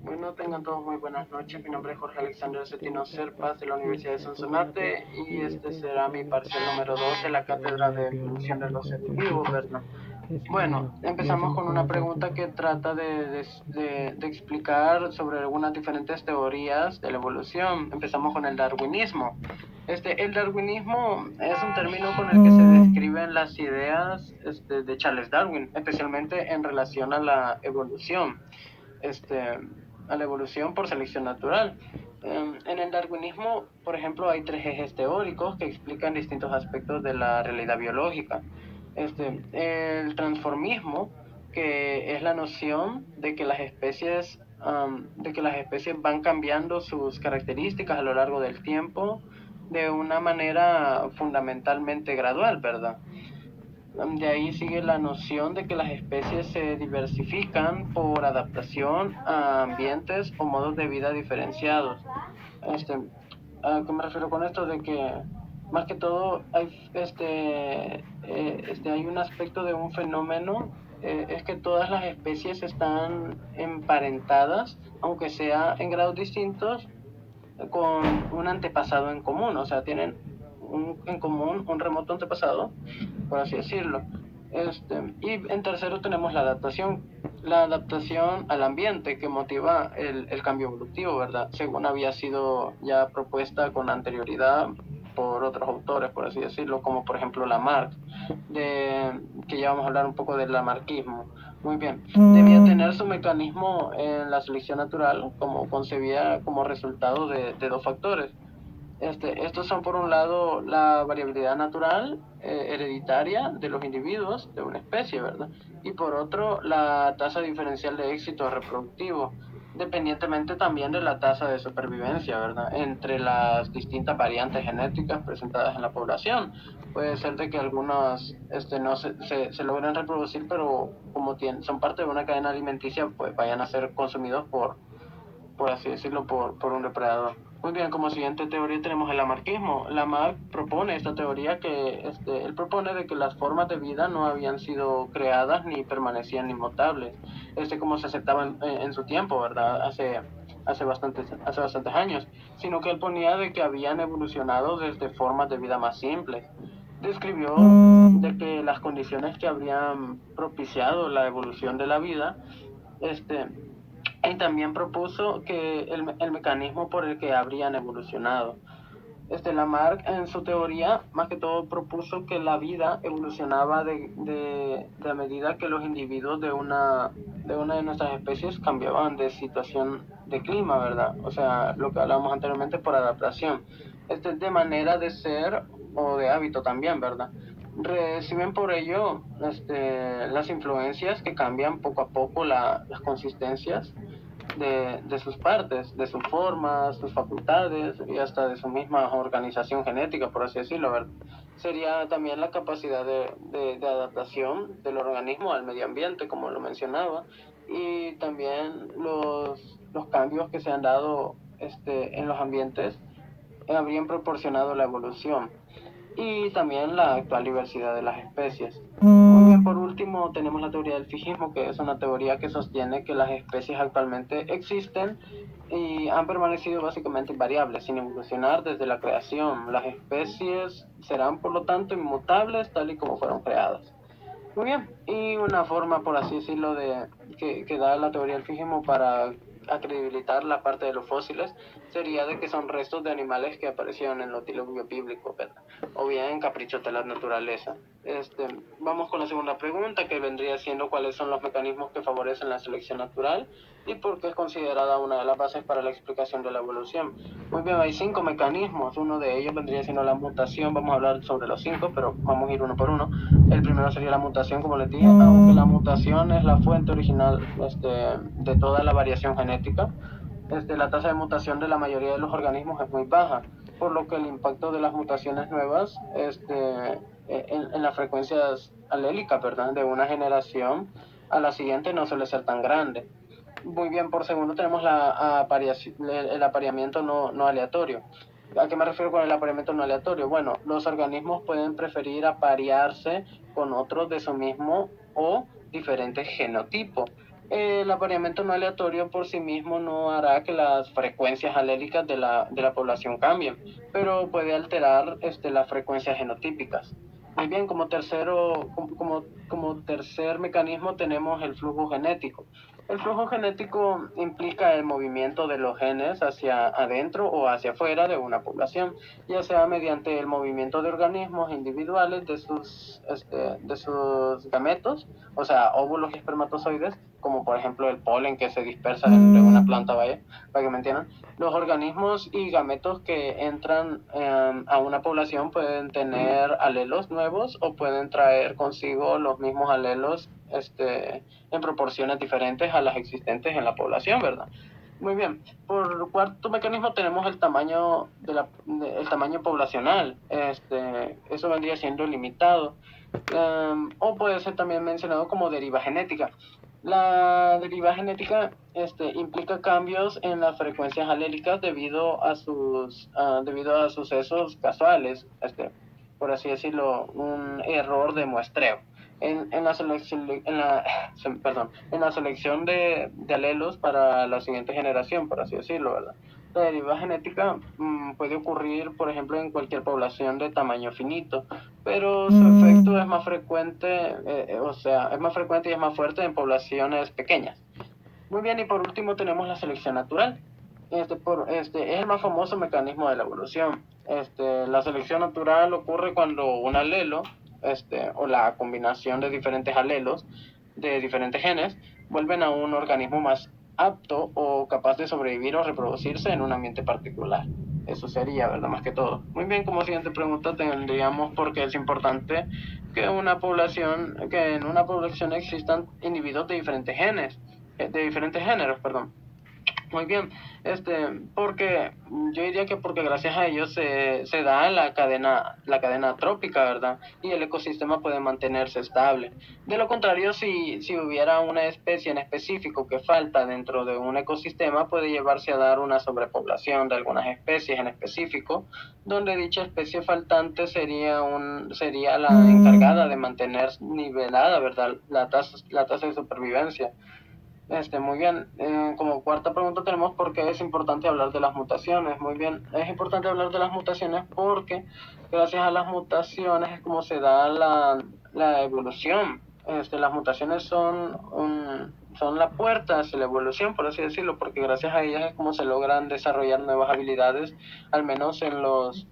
Bueno, tengan todos muy buenas noches. Mi nombre es Jorge Alexander Cetino Serpas de la Universidad de Sonsonate y este será mi parcial número 2 de la cátedra de evolución de los seres vivos, ¿verdad? Bueno, empezamos con una pregunta que trata de explicar sobre algunas diferentes teorías de la evolución. Empezamos con el darwinismo. El darwinismo es un término con el que se describen las ideas de Charles Darwin, especialmente en relación a la evolución este, a la evolución por selección natural. En el darwinismo, por ejemplo, hay tres ejes teóricos que explican distintos aspectos de la realidad biológica. El transformismo, que es la noción de que las especies van cambiando sus características a lo largo del tiempo de una manera fundamentalmente gradual, ¿verdad? De ahí sigue la noción de que las especies se diversifican por adaptación a ambientes o modos de vida diferenciados. Este, ¿A qué me refiero con esto? De que más que todo hay un aspecto de un fenómeno, es que todas las especies están emparentadas, aunque sea en grados distintos, con un antepasado en común, o sea, tienen en común un remoto antepasado, por así decirlo. Y en tercero tenemos la adaptación al ambiente que motiva el cambio evolutivo, ¿verdad? Según había sido ya propuesta con anterioridad por otros autores, por así decirlo, como por ejemplo Lamarck, que ya vamos a hablar un poco del lamarquismo. Muy bien, debía tener su mecanismo en la selección natural, como concebida como resultado de dos factores. Estos son por un lado la variabilidad natural hereditaria de los individuos de una especie, ¿verdad? Y por otro la tasa diferencial de éxito reproductivo, dependientemente también de la tasa de supervivencia, ¿verdad? Entre las distintas variantes genéticas presentadas en la población. Puede ser de que algunos no se logren reproducir, pero como son parte de una cadena alimenticia, pues vayan a ser consumidos por así decirlo, por un depredador. Muy bien, como siguiente teoría tenemos el lamarquismo. Lamarck propone esta teoría él propone de que las formas de vida no habían sido creadas ni permanecían inmutables, como se aceptaba en su tiempo, ¿verdad? Hace bastantes años, sino que él ponía de que habían evolucionado desde formas de vida más simples. Describió de que las condiciones que habrían propiciado la evolución de la vida, este, y también propuso que el mecanismo por el que habrían evolucionado. Lamarck en su teoría más que todo propuso que la vida evolucionaba de a medida que los individuos de una de nuestras especies cambiaban de situación de clima, ¿verdad? O sea, lo que hablábamos anteriormente por adaptación. De manera de ser o de hábito también, ¿verdad? Reciben por ello las influencias que cambian poco a poco las consistencias de sus partes, de sus formas, sus facultades y hasta de su misma organización genética, por así decirlo, ¿verdad? Sería también la capacidad de adaptación del organismo al medio ambiente, como lo mencionaba, y también los cambios que se han dado en los ambientes habrían proporcionado la evolución y también la actual diversidad de las especies. Muy bien, por último tenemos la teoría del fijismo, que es una teoría que sostiene que las especies actualmente existen y han permanecido básicamente invariables, sin evolucionar desde la creación. Las especies serán, por lo tanto, inmutables tal y como fueron creadas. Muy bien, y una forma, por así decirlo, que da la teoría del fijismo para acreditar la parte de los fósiles sería de que son restos de animales que aparecieron en los diluvios bíblicos, ¿verdad? O bien caprichos de la naturaleza. Vamos con la segunda pregunta, que vendría siendo cuáles son los mecanismos que favorecen la selección natural y por qué es considerada una de las bases para la explicación de la evolución. Muy bien, hay 5 mecanismos. Uno de ellos vendría siendo la mutación. Vamos a hablar sobre los 5, pero vamos a ir uno por uno. El primero sería la mutación, como les dije, aunque la mutación es la fuente original de toda la variación genética. La tasa de mutación de la mayoría de los organismos es muy baja, por lo que el impacto de las mutaciones nuevas en las frecuencias alélicas, ¿verdad?, de una generación a la siguiente no suele ser tan grande. Muy bien, por segundo tenemos el apareamiento no aleatorio. ¿A qué me refiero con el apareamiento no aleatorio? Bueno, los organismos pueden preferir aparearse con otros de su mismo o diferente genotipo. El apareamiento no aleatorio por sí mismo no hará que las frecuencias alélicas de la población cambien, pero puede alterar las frecuencias genotípicas. Muy bien, como tercer mecanismo tenemos el flujo genético. El flujo genético implica el movimiento de los genes hacia adentro o hacia afuera de una población, ya sea mediante el movimiento de organismos individuales de sus gametos, o sea, óvulos y espermatozoides, como por ejemplo el polen que se dispersa de una planta, vaya, para que me entiendan. Los organismos y gametos que entran a una población pueden tener alelos nuevos o pueden traer consigo los mismos alelos en proporciones diferentes a las existentes en la población, ¿verdad? Muy bien. Por cuarto mecanismo tenemos el tamaño el tamaño poblacional. Eso vendría siendo limitado. O puede ser también mencionado como deriva genética. La deriva genética implica cambios en las frecuencias alélicas debido a sucesos casuales, por así decirlo, un error de muestreo. En la selección, en la selección de alelos para la siguiente generación, por así decirlo, ¿verdad? La deriva genética puede ocurrir, por ejemplo, en cualquier población de tamaño finito, pero su efecto es más frecuente, es más frecuente y es más fuerte en poblaciones pequeñas. Muy bien, y por último tenemos la selección natural. Es el más famoso mecanismo de la evolución. La selección natural ocurre cuando un alelo, o la combinación de diferentes alelos de diferentes genes, vuelven a un organismo más apto o capaz de sobrevivir o reproducirse en un ambiente particular. Eso sería, ¿verdad? Más que todo. Muy bien, como siguiente pregunta tendríamos por qué es importante que que en una población existan individuos de diferentes de diferentes géneros, perdón. Muy bien, porque yo diría que porque gracias a ellos se da la cadena trópica, ¿verdad? Y el ecosistema puede mantenerse estable. De lo contrario, si hubiera una especie en específico que falta dentro de un ecosistema, puede llevarse a dar una sobrepoblación de algunas especies en específico, donde dicha especie faltante sería la encargada de mantener nivelada, ¿verdad? La tasa de supervivencia. Muy bien. Como cuarta pregunta tenemos por qué es importante hablar de las mutaciones. Muy bien. Es importante hablar de las mutaciones porque gracias a las mutaciones es como se da la evolución. Las mutaciones son la puerta hacia la evolución, por así decirlo, porque gracias a ellas es como se logran desarrollar nuevas habilidades, al menos en los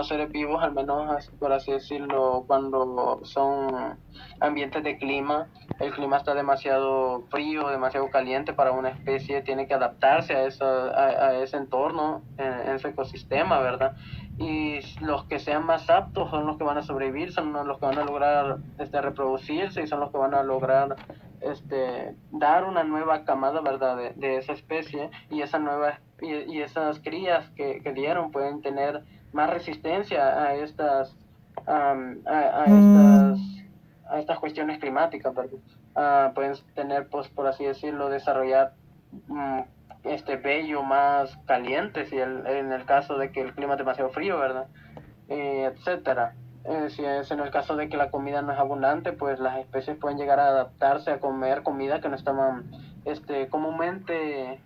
seres vivos, al menos por así decirlo, cuando son ambientes de clima, el clima está demasiado frío, demasiado caliente para una especie, tiene que adaptarse a ese entorno, en ese ecosistema, ¿verdad? Y los que sean más aptos son los que van a sobrevivir, son los que van a lograr reproducirse y son los que van a lograr dar una nueva camada, ¿verdad? De esa especie y y esas crías que dieron pueden tener más resistencia a estas cuestiones climáticas, perdón. Pueden tener, pues, por así decirlo, desarrollar este vello más caliente en el caso de que el clima es demasiado frío, ¿verdad? Etcétera. Si es en el caso de que la comida no es abundante, pues las especies pueden llegar a adaptarse a comer comida que no estaban comúnmente,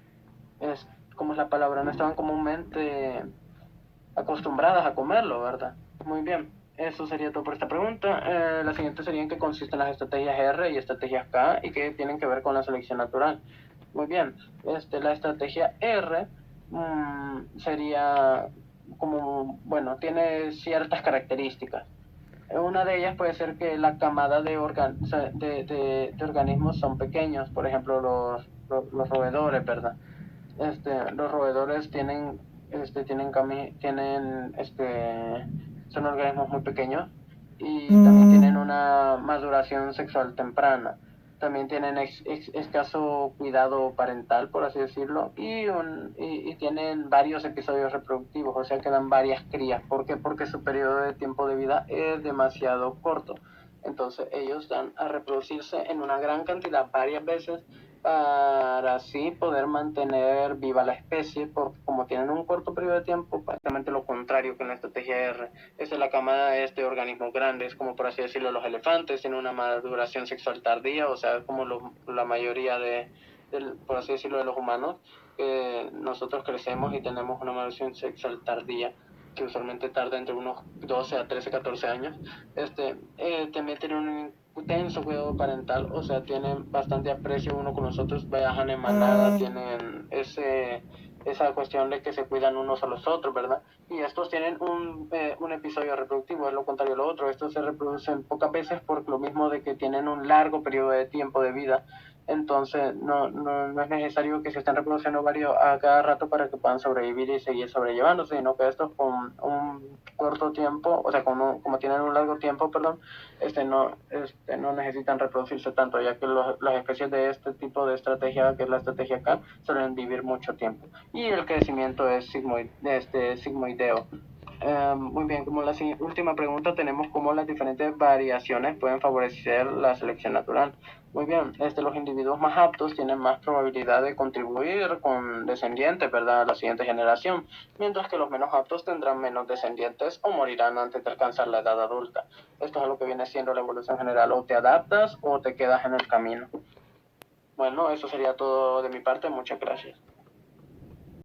¿cómo es la palabra? No estaban comúnmente acostumbradas a comerlo, ¿verdad? Muy bien. Eso sería todo por esta pregunta. La siguiente sería en qué consisten las estrategias R y estrategias K y qué tienen que ver con la selección natural. Muy bien. La estrategia R sería como, bueno, tiene ciertas características. Una de ellas puede ser que la camada de organismos son pequeños, por ejemplo los roedores, ¿verdad? Los roedores son organismos muy pequeños y también tienen una maduración sexual temprana. También tienen escaso cuidado parental, por así decirlo, y tienen varios episodios reproductivos, o sea que dan varias crías. ¿Por qué? Porque su periodo de tiempo de vida es demasiado corto. Entonces ellos dan a reproducirse en una gran cantidad varias veces para así poder mantener viva la especie, porque como tienen un corto periodo de tiempo, prácticamente lo contrario que en la estrategia R. Es la camada de organismos grandes, como por así decirlo los elefantes, tienen una maduración sexual tardía, o sea, como la mayoría por así decirlo, de los humanos, nosotros crecemos y tenemos una maduración sexual tardía, que usualmente tarda entre unos 12 a 13, 14 años. También tienen un intenso cuidado parental, o sea, tienen bastante aprecio uno con los otros, viajan en manada, tienen esa cuestión de que se cuidan unos a los otros, ¿verdad? Y estos tienen un episodio reproductivo, es lo contrario a lo otro. Estos se reproducen pocas veces por lo mismo de que tienen un largo periodo de tiempo de vida. Entonces, no es necesario que se estén reproduciendo varios a cada rato para que puedan sobrevivir y seguir sobrellevándose, sino que estos con un corto tiempo, o sea, como tienen un largo tiempo, perdón, no necesitan reproducirse tanto, ya que las especies de este tipo de estrategia, que es la estrategia K, suelen vivir mucho tiempo. Y el crecimiento es sigmoideo. Muy bien, como la última pregunta tenemos cómo las diferentes variaciones pueden favorecer la selección natural. Muy bien, los individuos más aptos tienen más probabilidad de contribuir con descendientes, ¿verdad?, a la siguiente generación, mientras que los menos aptos tendrán menos descendientes o morirán antes de alcanzar la edad adulta. Esto es lo que viene siendo la evolución general, o te adaptas o te quedas en el camino. Bueno, eso sería todo de mi parte, muchas gracias.